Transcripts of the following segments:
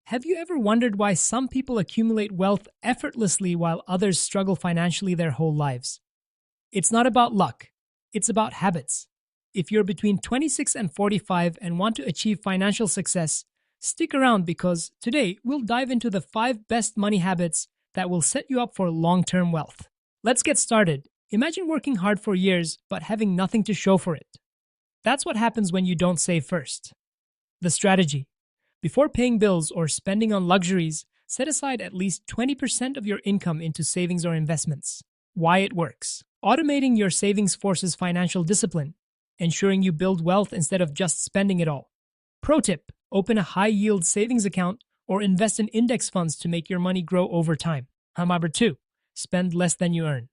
Have you ever wondered why some people accumulate wealth effortlessly while others struggle financially their whole lives? It's not about luck, it's about habits. If you're between 26 and 45 and want to achieve financial success, stick around because today we'll dive into the 5 best money habits that will set you up for long term wealth. Let's get started. Imagine working hard for years but having nothing to show for it. That's what happens when you don't save first. The strategy: before paying bills or spending on luxuries, set aside at least 20% of your income into savings or investments. Why it works: automating your savings forces financial discipline, ensuring you build wealth instead of just spending it all. Pro tip: open a high yield savings account or invest in index funds to make your money grow over time. Number 2, spend less than you earn.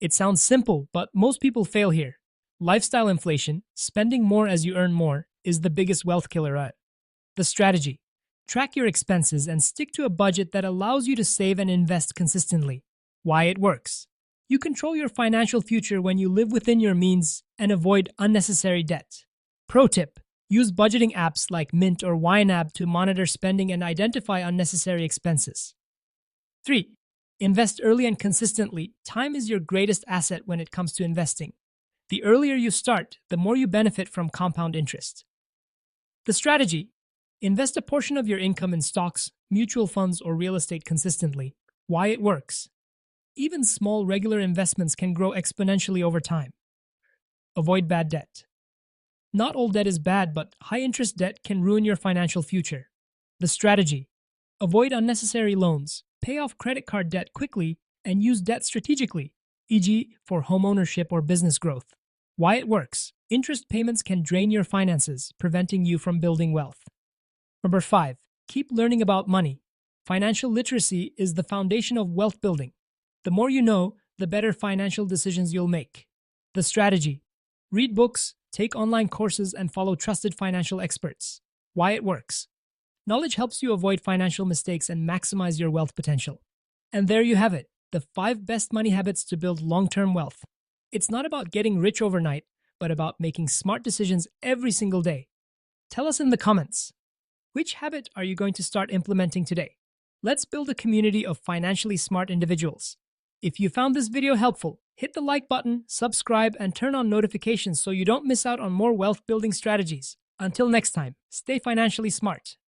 It sounds simple, but most people fail here. Lifestyle inflation, spending more as you earn more, is the biggest wealth killer. The strategy: track your expenses and stick to a budget that allows you to save and invest consistently. Why it works: you control your financial future when you live within your means and avoid unnecessary debt. Pro tip: use budgeting apps like Mint or YNAB to monitor spending and identify unnecessary expenses. 3. Invest early and consistently. Time is your greatest asset when it comes to investing. The earlier you start, the more you benefit from compound interest. The strategy: invest a portion of your income in stocks, mutual funds, or real estate consistently. Why it works: even small regular investments can grow exponentially over time. Avoid bad debt. Not all debt is bad, but high interest debt can ruin your financial future. The strategy: avoid unnecessary loans, pay off credit card debt quickly, and use debt strategically, e.g., for home ownership or business growth. Why it works: interest payments can drain your finances, preventing you from building wealth. Number 5, keep learning about money. Financial literacy is the foundation of wealth building. The more you know, the better financial decisions you'll make. The strategy: read books, take online courses, and follow trusted financial experts. Why it works: knowledge helps you avoid financial mistakes and maximize your wealth potential. And there you have it, the 5 best money habits to build long-term wealth. It's not about getting rich overnight, but about making smart decisions every single day. Tell us in the comments, which habit are you going to start implementing today? Let's build a community of financially smart individuals. If you found this video helpful, hit the like button, subscribe, and turn on notifications so you don't miss out on more wealth building strategies. Until next time, stay financially smart.